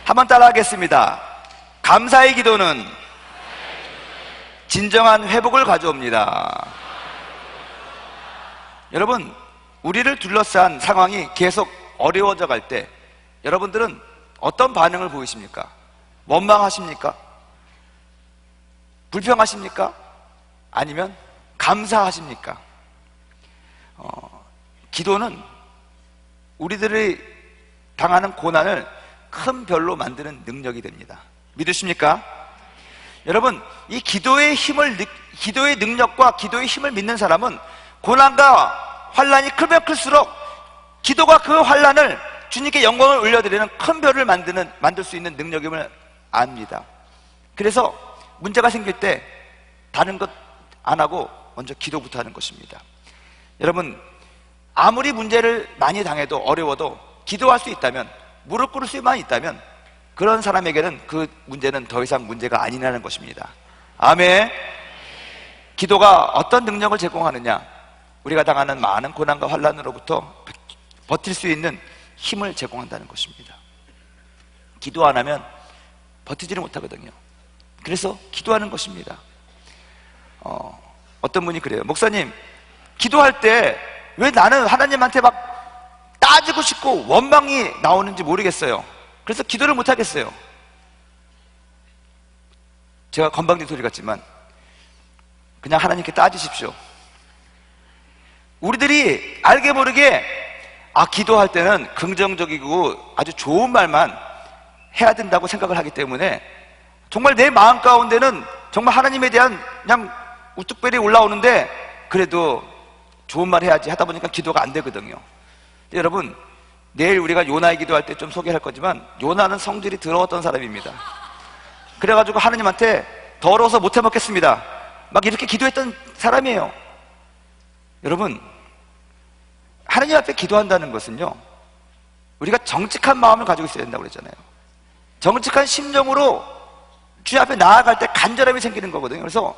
한번 따라하겠습니다. 감사의 기도는 진정한 회복을 가져옵니다. 여러분, 우리를 둘러싼 상황이 계속 어려워져 갈 때 여러분들은 어떤 반응을 보이십니까? 원망하십니까? 불평하십니까? 아니면 감사하십니까? 기도는 우리들이 당하는 고난을 큰 별로 만드는 능력이 됩니다. 믿으십니까? 여러분, 이 기도의 능력과 기도의 힘을 믿는 사람은 고난과 환란이 크면 클수록 기도가 그 환란을 주님께 영광을 올려드리는 큰 별을 만들 수 있는 능력임을 압니다. 그래서 문제가 생길 때 다른 것 안 하고 먼저 기도부터 하는 것입니다. 여러분, 아무리 문제를 많이 당해도 어려워도 기도할 수 있다면, 무릎 꿇을 수만 있다면 그런 사람에게는 그 문제는 더 이상 문제가 아니라는 것입니다. 아멘. 기도가 어떤 능력을 제공하느냐? 우리가 당하는 많은 고난과 환란으로부터 버틸 수 있는 힘을 제공한다는 것입니다. 기도 안 하면 버티지를 못하거든요. 그래서 기도하는 것입니다. 어떤 분이 그래요. 목사님, 기도할 때 왜 나는 하나님한테 막 따지고 싶고 원망이 나오는지 모르겠어요. 그래서 기도를 못 하겠어요. 제가 건방진 소리 같지만 그냥 하나님께 따지십시오. 우리들이 알게 모르게 기도할 때는 긍정적이고 아주 좋은 말만 해야 된다고 생각을 하기 때문에 정말 내 마음 가운데는 정말 하나님에 대한 그냥 우뚝배리 올라오는데 그래도 좋은 말 해야지 하다 보니까 기도가 안 되거든요. 여러분, 내일 우리가 요나의 기도할 때 좀 소개할 거지만 요나는 성질이 더러웠던 사람입니다. 그래가지고 하나님한테 더러워서 못 해먹겠습니다 막 이렇게 기도했던 사람이에요. 여러분, 하나님 앞에 기도한다는 것은요, 우리가 정직한 마음을 가지고 있어야 된다고 그랬잖아요. 정직한 심정으로 주님 앞에 나아갈 때 간절함이 생기는 거거든요. 그래서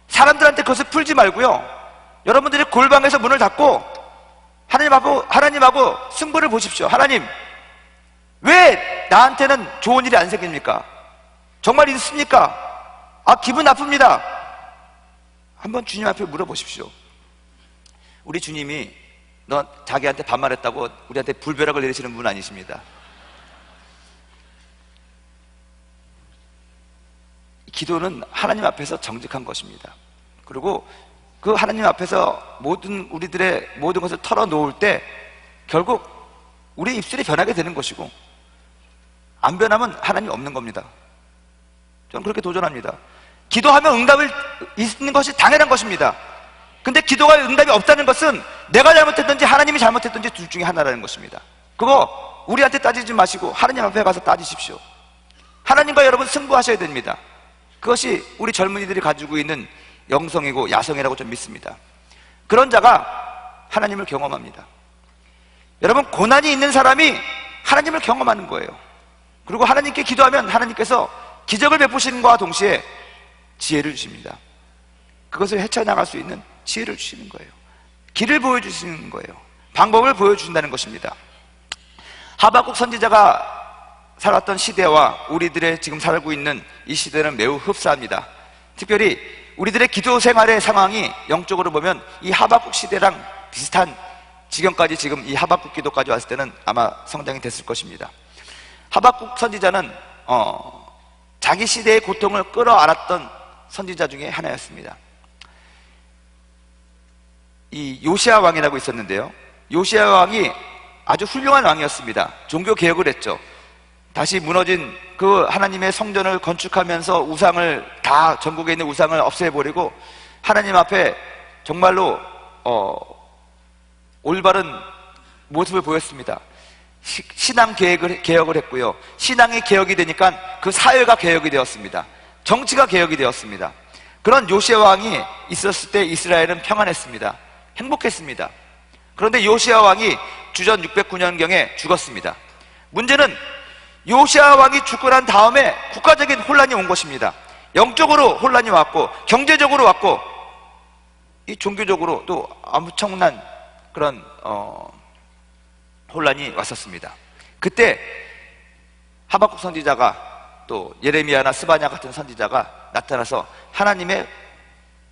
사람들한테 그것을 풀지 말고요, 여러분들이 골방에서 문을 닫고 하나님하고 승부를 보십시오. 하나님, 왜 나한테는 좋은 일이 안 생깁니까? 정말 있습니까? 기분 나쁩니다. 한번 주님 앞에 물어보십시오. 우리 주님이 너 자기한테 반말했다고 우리한테 불벼락을 내리시는 분 아니십니다. 기도는 하나님 앞에서 정직한 것입니다. 그리고 그 하나님 앞에서 우리들의 모든 것을 털어놓을 때 결국 우리 입술이 변하게 되는 것이고, 안 변하면 하나님이 없는 겁니다. 저는 그렇게 도전합니다. 기도하면 응답을 있는 것이 당연한 것입니다. 근데 기도가 응답이 없다는 것은 내가 잘못했든지 하나님이 잘못했든지 둘 중에 하나라는 것입니다. 그거 우리한테 따지지 마시고 하나님 앞에 가서 따지십시오. 하나님과 여러분 승부하셔야 됩니다. 그것이 우리 젊은이들이 가지고 있는 영성이고 야성이라고 좀 믿습니다. 그런 자가 하나님을 경험합니다. 여러분, 고난이 있는 사람이 하나님을 경험하는 거예요. 그리고 하나님께 기도하면 하나님께서 기적을 베푸시는 것과 동시에 지혜를 주십니다. 그것을 헤쳐나갈 수 있는 지혜를 주시는 거예요. 길을 보여주시는 거예요. 방법을 보여주신다는 것입니다. 하박국 선지자가 살았던 시대와 우리들의 지금 살고 있는 이 시대는 매우 흡사합니다. 특별히 우리들의 기도 생활의 상황이 영적으로 보면 이 하박국 시대랑 비슷한 지경까지, 지금 이 하박국 기도까지 왔을 때는 아마 성장이 됐을 것입니다. 하박국 선지자는 자기 시대의 고통을 끌어안았던 선지자 중에 하나였습니다. 이 요시야 왕이라고 있었는데요, 요시야 왕이 아주 훌륭한 왕이었습니다. 종교 개혁을 했죠. 다시 무너진 그 하나님의 성전을 건축하면서 우상을 다, 전국에 있는 우상을 없애버리고 하나님 앞에 정말로 올바른 모습을 보였습니다. 신앙 개혁을 했고요, 신앙이 개혁이 되니까 그 사회가 개혁이 되었습니다. 정치가 개혁이 되었습니다. 그런 요시야 왕이 있었을 때 이스라엘은 평안했습니다. 행복했습니다. 그런데 요시야 왕이 주전 609년경에 죽었습니다. 문제는 요시야 왕이 죽고 난 다음에 국가적인 혼란이 온 것입니다. 영적으로 혼란이 왔고, 경제적으로 왔고, 이 종교적으로 또 엄청난 그런 혼란이 왔었습니다. 그때 하박국 선지자가 또 예레미야나 스바냐 같은 선지자가 나타나서 하나님의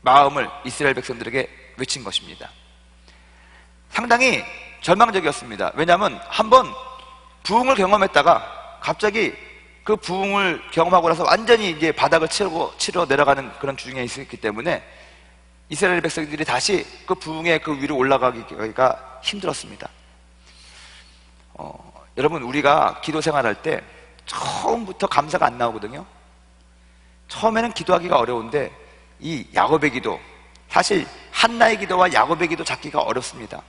마음을 이스라엘 백성들에게 외친 것입니다. 상당히 절망적이었습니다. 왜냐하면 한번 부흥을 경험했다가 갑자기 그 부흥을 경험하고 나서 완전히 이제 바닥을 치러 내려가는 그런 중에 있었기 때문에 이스라엘 백성들이 다시 그 부흥의 그 위로 올라가기가 힘들었습니다. 여러분, 우리가 기도 생활할 때 처음부터 감사가 안 나오거든요. 처음에는 기도하기가 어려운데 이 야곱의 기도, 사실 한나의 기도와 야곱의 기도 잡기가 어렵습니다.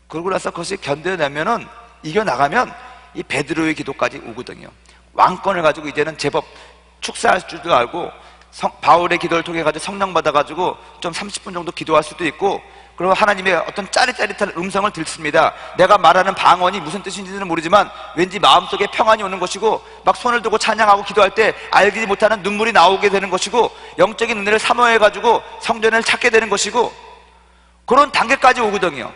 그러고 나서 그것이 견뎌내면은, 이겨나가면 이 베드로의 기도까지 오거든요. 왕권을 가지고 이제는 제법 축사할 줄도 알고 바울의 기도를 통해 가지고 성령 받아가지고 좀 30분 정도 기도할 수도 있고, 그리고 하나님의 어떤 짜릿짜릿한 음성을 듣습니다. 내가 말하는 방언이 무슨 뜻인지는 모르지만 왠지 마음속에 평안이 오는 것이고, 막 손을 들고 찬양하고 기도할 때 알지 못하는 눈물이 나오게 되는 것이고, 영적인 은혜를 사모해가지고 성전을 찾게 되는 것이고, 그런 단계까지 오거든요.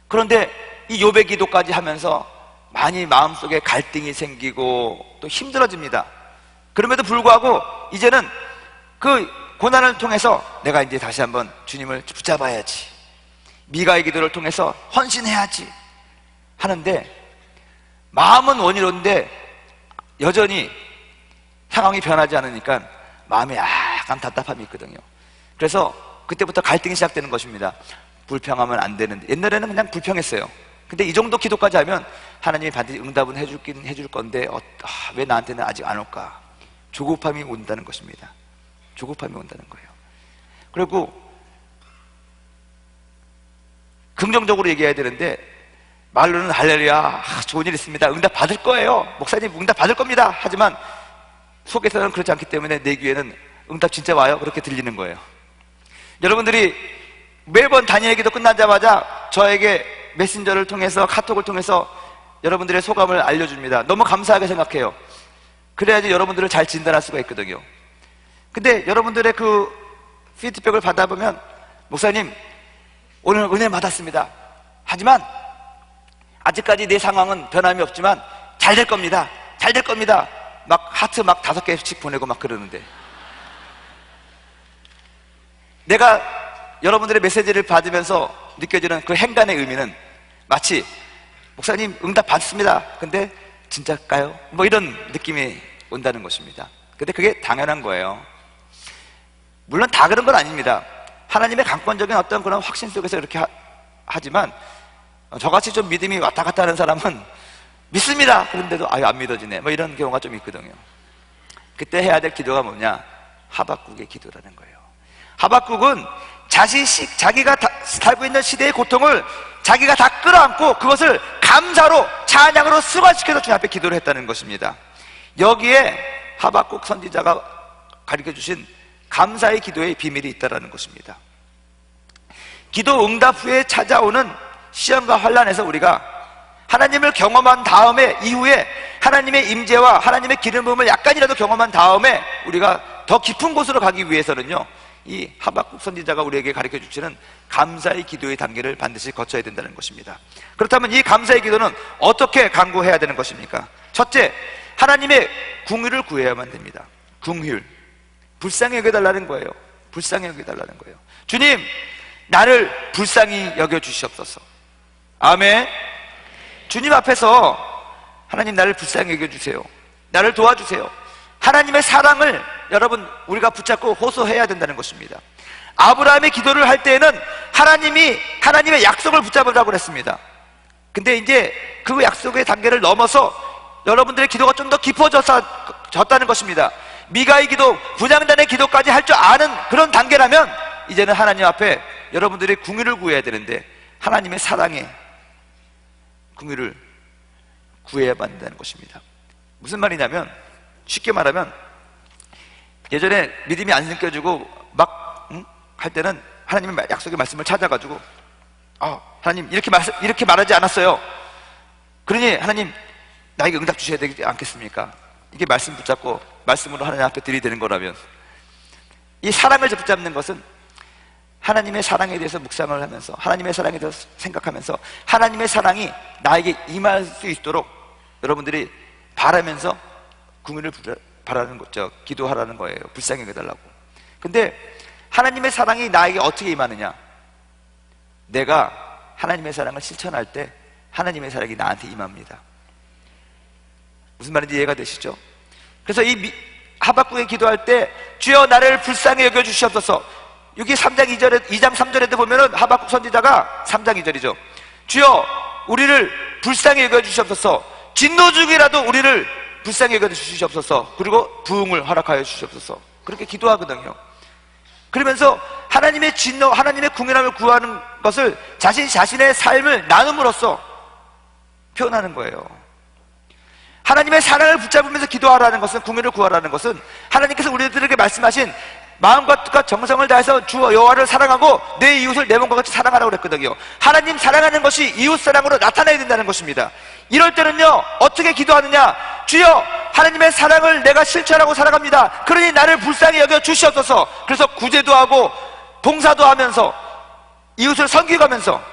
그런데 이 욥의 기도까지 하면서 많이 마음속에 갈등이 생기고 또 힘들어집니다. 그럼에도 불구하고 이제는 그 고난을 통해서 내가 이제 다시 한번 주님을 붙잡아야지, 미가의 기도를 통해서 헌신해야지 하는데, 마음은 원이로운데 여전히 상황이 변하지 않으니까 마음에 약간 답답함이 있거든요. 그래서 그때부터 갈등이 시작되는 것입니다. 불평하면 안 되는데, 옛날에는 그냥 불평했어요. 근데 이 정도 기도까지 하면 하나님이 반드시 응답은 해줄 건데 왜 나한테는 아직 안 올까? 조급함이 온다는 것입니다. 조급함이 온다는 거예요. 그리고 긍정적으로 얘기해야 되는데, 말로는 할렐루야, 좋은 일 있습니다, 응답 받을 거예요, 목사님 응답 받을 겁니다, 하지만 속에서는 그렇지 않기 때문에 내 귀에는 응답 진짜 와요? 그렇게 들리는 거예요. 여러분들이 매번 단일의 기도 끝나자마자 저에게 메신저를 통해서, 카톡을 통해서 여러분들의 소감을 알려줍니다. 너무 감사하게 생각해요. 그래야지 여러분들을 잘 진단할 수가 있거든요. 근데 여러분들의 그 피드백을 받아보면, 목사님 오늘 은혜 받았습니다, 하지만 아직까지 내 상황은 변함이 없지만 잘 될 겁니다, 잘 될 겁니다, 막 하트 막 5개씩 보내고 막 그러는데, 내가 여러분들의 메시지를 받으면서 느껴지는 그 행간의 의미는 마치 목사님 응답 받습니다, 근데 진짜일까요? 뭐 이런 느낌이 온다는 것입니다. 근데 그게 당연한 거예요. 물론 다 그런 건 아닙니다. 하나님의 강권적인 어떤 그런 확신 속에서 이렇게 하지만, 저같이 좀 믿음이 왔다 갔다 하는 사람은 믿습니다, 그런데도 안 믿어지네, 뭐 이런 경우가 좀 있거든요. 그때 해야 될 기도가 뭐냐? 하박국의 기도라는 거예요. 하박국은 자기가 살고 있는 시대의 고통을 자기가 다 끌어안고 그것을 감사로, 찬양으로 승화시켜서 주님 앞에 기도를 했다는 것입니다. 여기에 하박국 선지자가 가르쳐주신 감사의 기도의 비밀이 있다는 것입니다. 기도 응답 후에 찾아오는 시험과 환난에서 우리가 하나님을 경험한 다음에, 이후에 하나님의 임재와 하나님의 기름 부음을 약간이라도 경험한 다음에 우리가 더 깊은 곳으로 가기 위해서는요, 이 하박국 선지자가 우리에게 가르쳐 주시는 감사의 기도의 단계를 반드시 거쳐야 된다는 것입니다. 그렇다면 이 감사의 기도는 어떻게 간구해야 되는 것입니까? 첫째, 하나님의 궁휼을 구해야만 됩니다. 궁휼, 불쌍히 여겨달라는 거예요. 불쌍히 여겨달라는 거예요. 주님, 나를 불쌍히 여겨주시옵소서. 아멘. 주님 앞에서 하나님, 나를 불쌍히 여겨주세요, 나를 도와주세요, 하나님의 사랑을 여러분 우리가 붙잡고 호소해야 된다는 것입니다. 아브라함의 기도를 할 때에는 하나님이 하나님의 약속을 붙잡으라고 그랬습니다. 근데 이제 그 약속의 단계를 넘어서 여러분들의 기도가 좀 더 깊어졌다는 것입니다. 미가의 기도, 분향단의 기도까지 할 줄 아는 그런 단계라면 이제는 하나님 앞에 여러분들이 궁휼을 구해야 되는데, 하나님의 사랑의 궁휼을 구해야만 한다는 것입니다. 무슨 말이냐면, 쉽게 말하면 예전에 믿음이 안 생겨지고 막 할 때는 하나님의 약속의 말씀을 찾아가지고, 하나님 이렇게 말하지 않았어요, 그러니 하나님 나에게 응답 주셔야 되지 않겠습니까? 이게 말씀 붙잡고 말씀으로 하나님 앞에 들이대는 거라면, 이 사랑을 붙잡는 것은 하나님의 사랑에 대해서 묵상을 하면서, 하나님의 사랑에 대해서 생각하면서 하나님의 사랑이 나에게 임할 수 있도록 여러분들이 바라면서 궁유를 바라는 거죠. 기도하라는 거예요. 불쌍히 여겨달라고. 근데 하나님의 사랑이 나에게 어떻게 임하느냐? 내가 하나님의 사랑을 실천할 때 하나님의 사랑이 나한테 임합니다. 무슨 말인지 이해가 되시죠? 그래서 이 하박국에 기도할 때 주여 나를 불쌍히 여겨 주시옵소서. 여기 3장 3절에도 보면은 하박국 선지자가 3장 2절이죠. 주여 우리를 불쌍히 여겨 주시옵소서. 진노 중이라도 우리를 불쌍히 여겨 주시옵소서. 그리고 부흥을 허락하여 주시옵소서. 그렇게 기도하거든요. 그러면서 하나님의 진노, 하나님의 궁연함을 구하는 것을 자신의 삶을 나눔으로써 표현하는 거예요. 하나님의 사랑을 붙잡으면서 기도하라는 것은, 궁유를 구하라는 것은 하나님께서 우리들에게 말씀하신 마음과 뜻과 정성을 다해서 주 여호와를 사랑하고 내 이웃을 내 몸과 같이 사랑하라고 그랬거든요. 하나님 사랑하는 것이 이웃 사랑으로 나타나야 된다는 것입니다. 이럴 때는요 어떻게 기도하느냐? 주여 하나님의 사랑을 내가 실천하고 살아갑니다. 그러니 나를 불쌍히 여겨 주시옵소서. 그래서 구제도 하고 봉사도 하면서 이웃을 섬겨가면서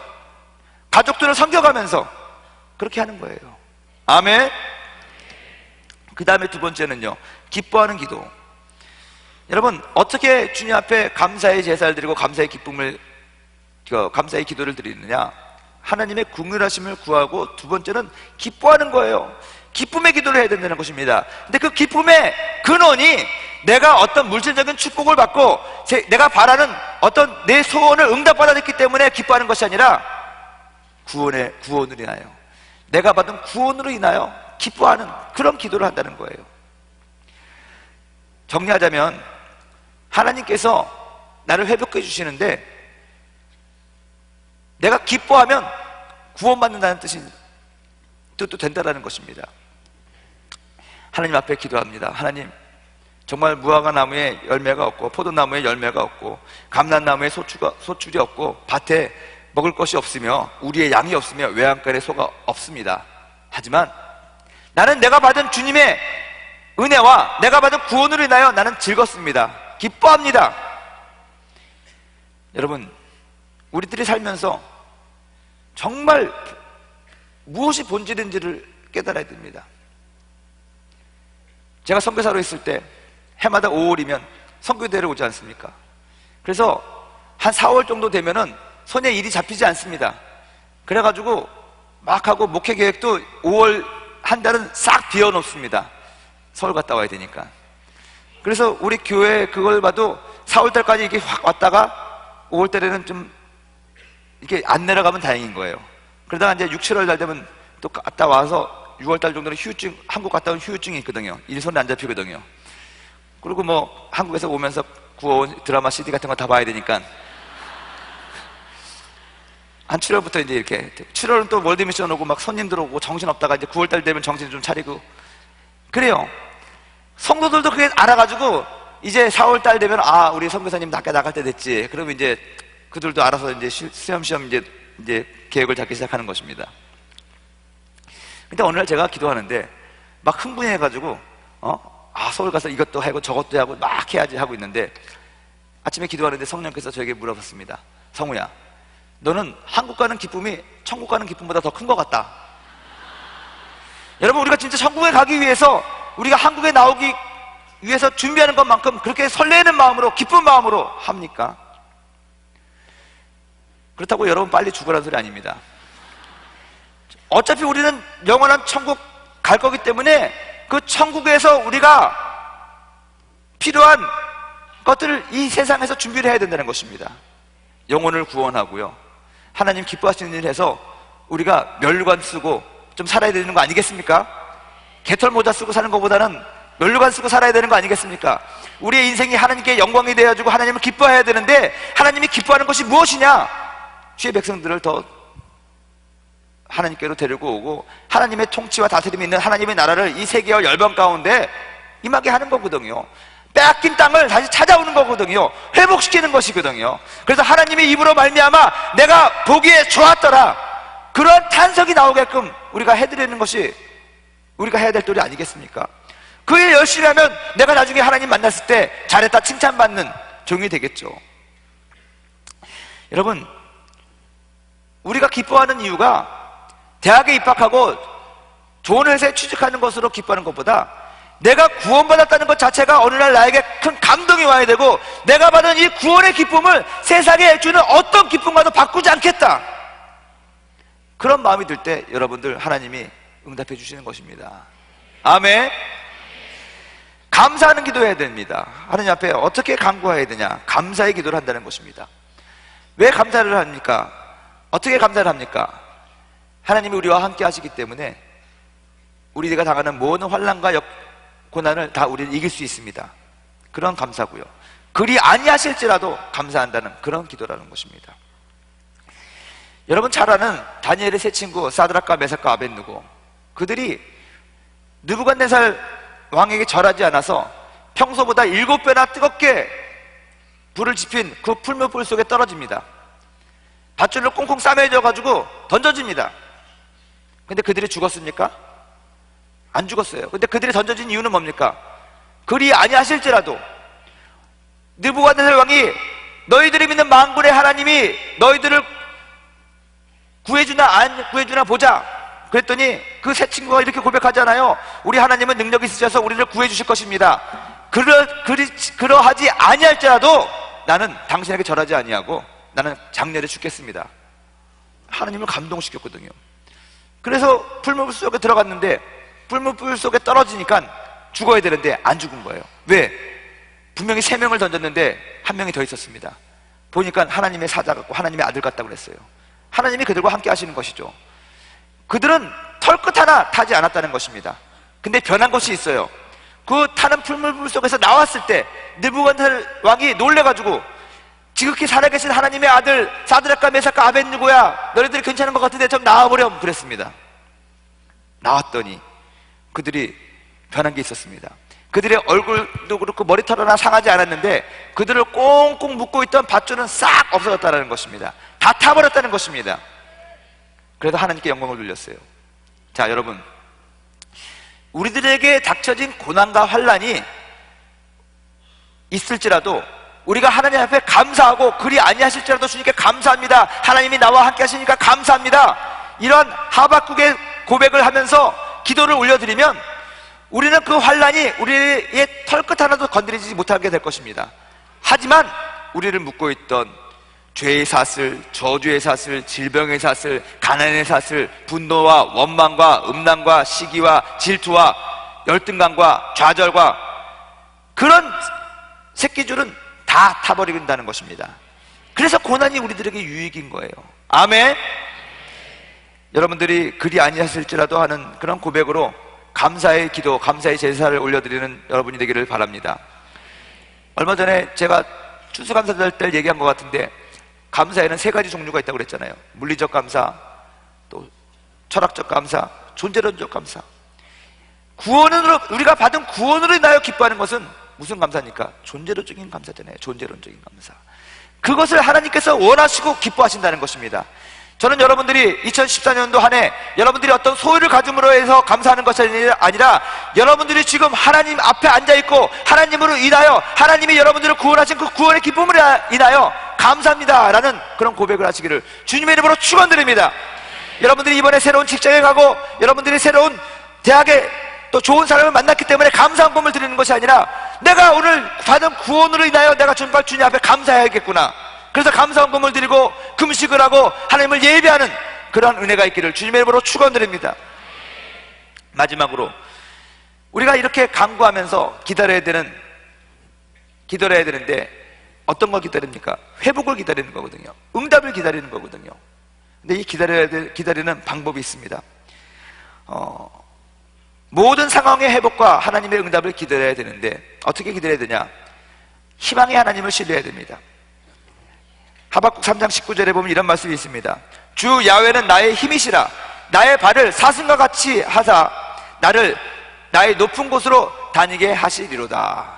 가족들을 섬겨가면서 그렇게 하는 거예요. 아멘. 그 다음에 두 번째는요, 기뻐하는 기도. 여러분 어떻게 주님 앞에 감사의 제사를 드리고 감사의 감사의 기도를 드리느냐? 하나님의 궁휼하심을 구하고 두 번째는 기뻐하는 거예요. 기쁨의 기도를 해야 된다는 것입니다. 근데 그 기쁨의 근원이 내가 어떤 물질적인 축복을 받고 내가 바라는 어떤 내 소원을 응답받았기 때문에 기뻐하는 것이 아니라 구원으로 인하여, 내가 받은 구원으로 인하여 기뻐하는 그런 기도를 한다는 거예요. 정리하자면 하나님께서 나를 회복해 주시는데 내가 기뻐하면 구원받는다는 뜻도 된다는 것입니다. 하나님 앞에 기도합니다. 하나님, 정말 무화과 나무에 열매가 없고 포도나무에 열매가 없고 감람나무에 소출이 없고 밭에 먹을 것이 없으며 우리의 양이 없으며 외양간에 소가 없습니다. 하지만 나는 내가 받은 주님의 은혜와 내가 받은 구원으로 인하여 나는 즐겁습니다. 기뻐합니다. 여러분, 우리들이 살면서 정말 무엇이 본질인지를 깨달아야 됩니다. 제가 선교사로 있을 때 해마다 5월이면 선교대회를 오지 않습니까? 그래서 한 4월 정도 되면은 손에 일이 잡히지 않습니다. 그래가지고 막 하고 목회 계획도 5월 한 달은 싹 비워놓습니다. 서울 갔다 와야 되니까. 그래서 우리 교회 그걸 봐도 4월달까지 이게 확 왔다가 5월달에는 좀 이렇게 안 내려가면 다행인 거예요. 그러다가 이제 6, 7월달 되면 또 갔다 와서 6월달 정도는 휴유증, 한국 갔다 온 휴유증이 있거든요. 일손이 안 잡히거든요. 그리고 뭐 한국에서 오면서 구워온 드라마 CD 같은 거 다 봐야 되니까 한 7월부터 이제 이렇게, 7월은 또 월드미션 오고 막 손님들 오고 정신 없다가 이제 9월달 되면 정신 좀 차리고 그래요. 성도들도 그게 알아가지고 이제 4월달 되면 우리 선교사님 학교 나갈 때 됐지. 그러면 이제 그들도 알아서 이제 시험시험 이제 계획을 잡기 시작하는 것입니다. 근데 어느 날 제가 기도하는데 막 흥분해가지고 서울 가서 이것도 하고 저것도 하고 막 해야지 하고 있는데 아침에 기도하는데 성령께서 저에게 물어봤습니다. 성우야, 너는 한국 가는 기쁨이 천국 가는 기쁨보다 더 큰 것 같다. 여러분, 우리가 진짜 천국에 가기 위해서, 우리가 한국에 나오기 위해서 준비하는 것만큼 그렇게 설레는 마음으로, 기쁜 마음으로 합니까? 그렇다고 여러분 빨리 죽으라는 소리 아닙니다. 어차피 우리는 영원한 천국 갈 거기 때문에 그 천국에서 우리가 필요한 것들을 이 세상에서 준비를 해야 된다는 것입니다. 영혼을 구원하고요, 하나님 기뻐하시는 일을 해서 우리가 면류관 쓰고 좀 살아야 되는 거 아니겠습니까? 개털 모자 쓰고 사는 것보다는 면류관 쓰고 살아야 되는 거 아니겠습니까? 우리의 인생이 하나님께 영광이 되어가지고 하나님을 기뻐해야 되는데, 하나님이 기뻐하는 것이 무엇이냐? 주의 백성들을 더 하나님께로 데리고 오고 하나님의 통치와 다스림이 있는 하나님의 나라를 이 세계와 열방 가운데 임하게 하는 거거든요. 빼앗긴 땅을 다시 찾아오는 거거든요. 회복시키는 것이거든요. 그래서 하나님의 입으로 말미암아 내가 보기에 좋았더라, 그런 탄석이 나오게끔 우리가 해드리는 것이 우리가 해야 될 도리 아니겠습니까? 그 일 열심히 하면 내가 나중에 하나님 만났을 때 잘했다 칭찬받는 종이 되겠죠. 여러분, 우리가 기뻐하는 이유가 대학에 입학하고 좋은 회사에 취직하는 것으로 기뻐하는 것보다 내가 구원받았다는 것 자체가 어느 날 나에게 큰 감동이 와야 되고, 내가 받은 이 구원의 기쁨을 세상에 주는 어떤 기쁨과도 바꾸지 않겠다, 그런 마음이 들 때 여러분들 하나님이 응답해 주시는 것입니다. 아멘. 감사하는 기도해야 됩니다. 하나님 앞에 어떻게 간구해야 되냐? 감사의 기도를 한다는 것입니다. 왜 감사를 합니까? 어떻게 감사를 합니까? 하나님이 우리와 함께 하시기 때문에 우리가 당하는 모든 환난과 고난을 다 우리는 이길 수 있습니다. 그런 감사고요. 그리 아니하실지라도 감사한다는 그런 기도라는 것입니다. 여러분 잘 아는 다니엘의 세 친구 사드락과 메삭과 아벳느고, 그들이 느부갓네살 왕에게 절하지 않아서 평소보다 7배나 뜨겁게 불을 지핀 그 풀무불 속에 떨어집니다. 밧줄로 꽁꽁 싸매져 가지고 던져집니다. 근데 그들이 죽었습니까? 안 죽었어요. 근데 그들이 던져진 이유는 뭡니까? 그리 아니하실지라도 느부갓네살 왕이 너희들이 믿는 만군의 하나님이 너희들을 구해주나 안 구해주나 보자 그랬더니 그 세 친구가 이렇게 고백하잖아요. 우리 하나님은 능력이 있으셔서 우리를 구해주실 것입니다. 그러하지 아니할지라도 나는 당신에게 절하지 아니하고 나는 장렬히 죽겠습니다. 하나님을 감동시켰거든요. 그래서 풀무불 속에 들어갔는데 풀무불 속에 떨어지니까 죽어야 되는데 안 죽은 거예요. 왜? 분명히 3명을 던졌는데 1명이 더 있었습니다. 보니까 하나님의 사자 같고 하나님의 아들 같다고 그랬어요. 하나님이 그들과 함께 하시는 것이죠. 그들은 털끝 하나 타지 않았다는 것입니다. 근데 변한 것이 있어요. 그 타는 풀무불 속에서 나왔을 때 느부갓네살 왕이 놀래가지고 지극히 살아계신 하나님의 아들 사드락과 메삭과 아벳느고야, 너희들이 괜찮은 것 같은데 좀 나와보렴 그랬습니다. 나왔더니 그들이 변한 게 있었습니다. 그들의 얼굴도 그렇고 머리털 하나 상하지 않았는데 그들을 꽁꽁 묶고 있던 밧줄은 싹 없어졌다는 것입니다. 다 타버렸다는 것입니다. 그래서 하나님께 영광을 돌렸어요. 자, 여러분, 우리들에게 닥쳐진 고난과 환난이 있을지라도 우리가 하나님 앞에 감사하고, 그리 아니하실지라도 주님께 감사합니다, 하나님이 나와 함께 하시니까 감사합니다, 이런 하박국의 고백을 하면서 기도를 올려드리면 우리는 그 환난이 우리의 털끝 하나도 건드리지 못하게 될 것입니다. 하지만 우리를 묶고 있던 죄의 사슬, 저주의 사슬, 질병의 사슬, 가난의 사슬, 분노와 원망과 음란과 시기와 질투와 열등감과 좌절과 그런 새끼줄은 다 타버린다는 것입니다. 그래서 고난이 우리들에게 유익인 거예요. 아멘. 여러분들이 그리 아니하실지라도 하는 그런 고백으로 감사의 기도, 감사의 제사를 올려드리는 여러분이 되기를 바랍니다. 얼마 전에 제가 추수감사절 때 얘기한 것 같은데, 감사에는 3가지 종류가 있다고 그랬잖아요. 물리적 감사, 또 철학적 감사, 존재론적 감사. 구원으로, 우리가 받은 구원으로 인하여 기뻐하는 것은 무슨 감사입니까? 존재론적인 감사잖아요. 존재론적인 감사. 그것을 하나님께서 원하시고 기뻐하신다는 것입니다. 저는 여러분들이 2014년도 한 해 여러분들이 어떤 소유를 가짐으로 해서 감사하는 것이 아니라 여러분들이 지금 하나님 앞에 앉아있고 하나님으로 인하여 하나님이 여러분들을 구원하신 그 구원의 기쁨으로 인하여 감사합니다 라는 그런 고백을 하시기를 주님의 이름으로 축원드립니다. 여러분들이 이번에 새로운 직장에 가고 여러분들이 새로운 대학에 또 좋은 사람을 만났기 때문에 감사한 꿈을 드리는 것이 아니라 내가 오늘 받은 구원으로 인하여 내가 정말 주님 앞에 감사해야겠구나, 그래서 감사한 꿈을 드리고 금식을 하고 하나님을 예배하는 그런 은혜가 있기를 주님의 이름으로 축원드립니다. 마지막으로 우리가 이렇게 간구하면서 기다려야 되는데 어떤 걸 기다립니까? 회복을 기다리는 거거든요. 응답을 기다리는 거거든요. 근데 이 기다리는 방법이 있습니다. 모든 상황의 회복과 하나님의 응답을 기다려야 되는데 어떻게 기다려야 되냐? 희망의 하나님을 신뢰해야 됩니다. 하박국 3장 19절에 보면 이런 말씀이 있습니다. 주 야훼는 나의 힘이시라. 나의 발을 사슴과 같이 하사 나를 나의 높은 곳으로 다니게 하시리로다.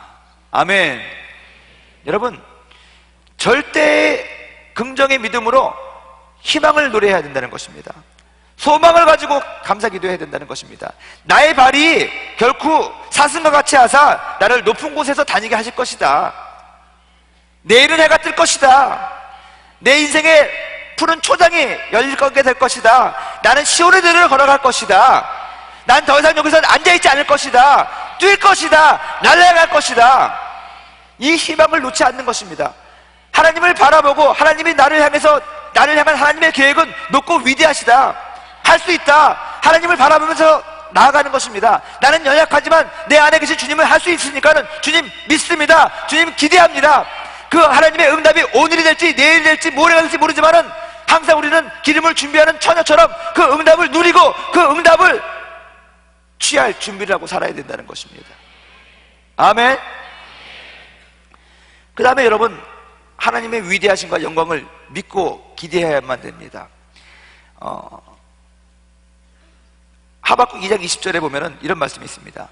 아멘. 여러분, 절대의 긍정의 믿음으로 희망을 노래해야 된다는 것입니다. 소망을 가지고 감사 기도해야 된다는 것입니다. 나의 발이 결코 사슴과 같이 하사 나를 높은 곳에서 다니게 하실 것이다. 내일은 해가 뜰 것이다. 내 인생에 푸른 초장이 열릴 거게 될 것이다. 나는 시온의 들을 걸어갈 것이다. 난 더 이상 여기서 앉아있지 않을 것이다. 뛸 것이다. 날아갈 것이다. 이 희망을 놓지 않는 것입니다. 하나님을 바라보고 하나님이 나를 향한 하나님의 계획은 높고 위대하시다. 할 수 있다. 하나님을 바라보면서 나아가는 것입니다. 나는 연약하지만 내 안에 계신 주님을 할 수 있으니까는 주님 믿습니다. 주님 기대합니다. 그 하나님의 응답이 오늘이 될지 내일이 될지 모레가 될지 모르지만은 항상 우리는 기름을 준비하는 처녀처럼 그 응답을 누리고 그 응답을 취할 준비를 하고 살아야 된다는 것입니다. 아멘. 그 다음에 여러분, 하나님의 위대하심과 영광을 믿고 기대해야만 됩니다. 하박국 2장 20절에 보면은 이런 말씀이 있습니다.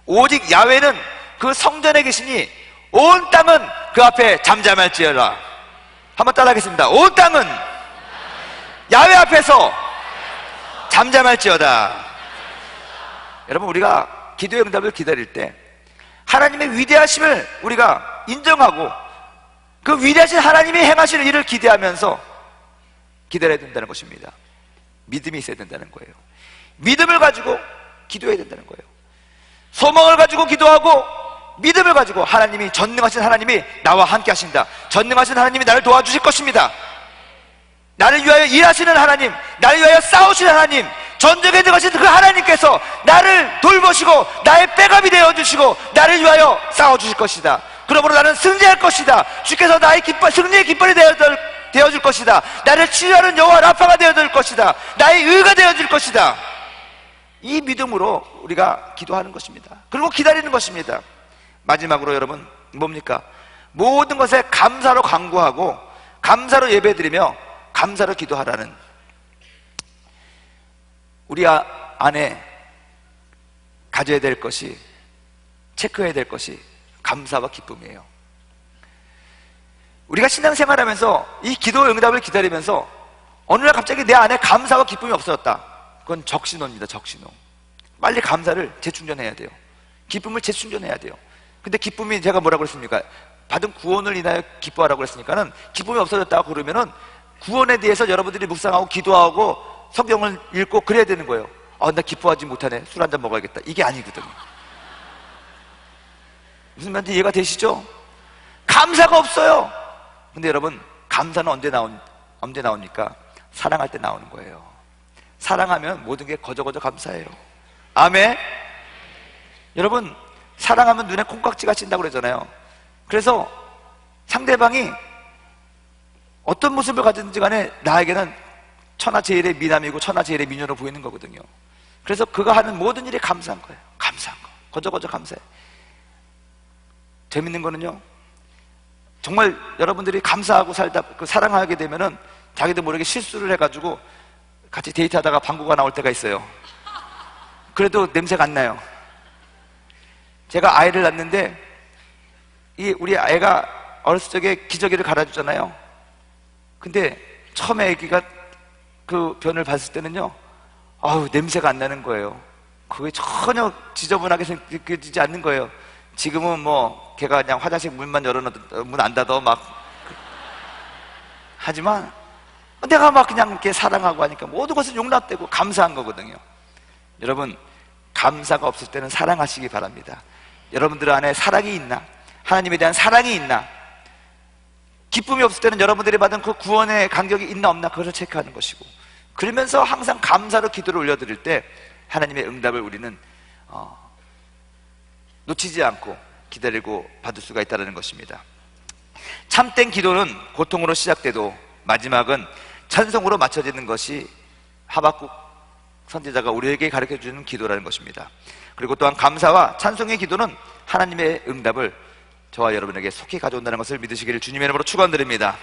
오직 야훼는 그 성전에 계시니 온 땅은 그 앞에 잠잠할지어라. 한번 따라하겠습니다. 온 땅은 야훼 앞에서 잠잠할지어다. 여러분, 우리가 기도의 응답을 기다릴 때 하나님의 위대하심을 우리가 인정하고 그 위대하신 하나님이 행하실 일을 기대하면서 기다려야 된다는 것입니다. 믿음이 있어야 된다는 거예요. 믿음을 가지고 기도해야 된다는 거예요. 소망을 가지고 기도하고 믿음을 가지고 하나님이, 전능하신 하나님이 나와 함께 하신다. 전능하신 하나님이 나를 도와주실 것입니다. 나를 위하여 일하시는 하나님, 나를 위하여 싸우시는 하나님, 전쟁에 들어가신 그 하나님께서 나를 돌보시고 나의 백업이 되어주시고 나를 위하여 싸워주실 것이다. 그러므로 나는 승리할 것이다. 주께서 나의 승리의 깃발이 되어줄 것이다. 나를 치유하는 여호와 라파가 되어줄 것이다. 나의 의가 되어줄 것이다. 이 믿음으로 우리가 기도하는 것입니다. 그리고 기다리는 것입니다. 마지막으로 여러분, 뭡니까? 모든 것에 감사로 간구하고 감사로 예배드리며 감사로 기도하라는, 우리 안에 가져야 될 것이, 체크해야 될 것이 감사와 기쁨이에요. 우리가 신앙생활하면서 이 기도의 응답을 기다리면서 어느 날 갑자기 내 안에 감사와 기쁨이 없어졌다. 그건 적신호입니다. 적신호. 빨리 감사를 재충전해야 돼요. 기쁨을 재충전해야 돼요. 근데 기쁨이, 제가 뭐라고 그랬습니까? 받은 구원을 인하여 기뻐하라고 그랬으니까는 기쁨이 없어졌다고 그러면은 구원에 대해서 여러분들이 묵상하고 기도하고 성경을 읽고 그래야 되는 거예요. 나 기뻐하지 못하네. 술 한잔 먹어야겠다. 이게 아니거든요. 무슨 말인지 이해가 되시죠? 감사가 없어요. 근데 여러분, 감사는 언제 나옵니까? 사랑할 때 나오는 거예요. 사랑하면 모든 게 거저거저 감사해요. 아멘. 여러분, 사랑하면 눈에 콩깍지가 찐다고 그러잖아요. 그래서 상대방이 어떤 모습을 가졌든지 간에 나에게는 천하제일의 미남이고 천하제일의 미녀로 보이는 거거든요. 그래서 그가 하는 모든 일이 감사한 거예요. 감사한 거. 거저거저 감사해. 재밌는 거는요, 정말 여러분들이 감사하고 살다, 사랑하게 되면은 자기도 모르게 실수를 해가지고 같이 데이트하다가 방구가 나올 때가 있어요. 그래도 냄새가 안 나요. 제가 아이를 낳는데 우리 아이가 어렸을 적에 기저귀를 갈아주잖아요. 근데 처음에 아기가 그 변을 봤을 때는요, 냄새가 안 나는 거예요. 그게 전혀 지저분하게 느껴지지 않는 거예요. 지금은 뭐 걔가 그냥 화장실 문만 열어놔도 문 안 닫아 막. 하지만 내가 막 그냥 이렇게 사랑하고 하니까 모든 것은 용납되고 감사한 거거든요. 여러분, 감사가 없을 때는 사랑하시기 바랍니다. 여러분들 안에 사랑이 있나? 하나님에 대한 사랑이 있나? 기쁨이 없을 때는 여러분들이 받은 그 구원의 간격이 있나 없나, 그것을 체크하는 것이고, 그러면서 항상 감사로 기도를 올려드릴 때 하나님의 응답을 우리는 놓치지 않고 기다리고 받을 수가 있다는 것입니다. 참된 기도는 고통으로 시작돼도 마지막은 찬송으로 맞춰지는 것이 하박국 선지자가 우리에게 가르쳐주는 기도라는 것입니다. 그리고 또한 감사와 찬송의 기도는 하나님의 응답을 저와 여러분에게 속히 가져온다는 것을 믿으시기를 주님의 이름으로 축원드립니다.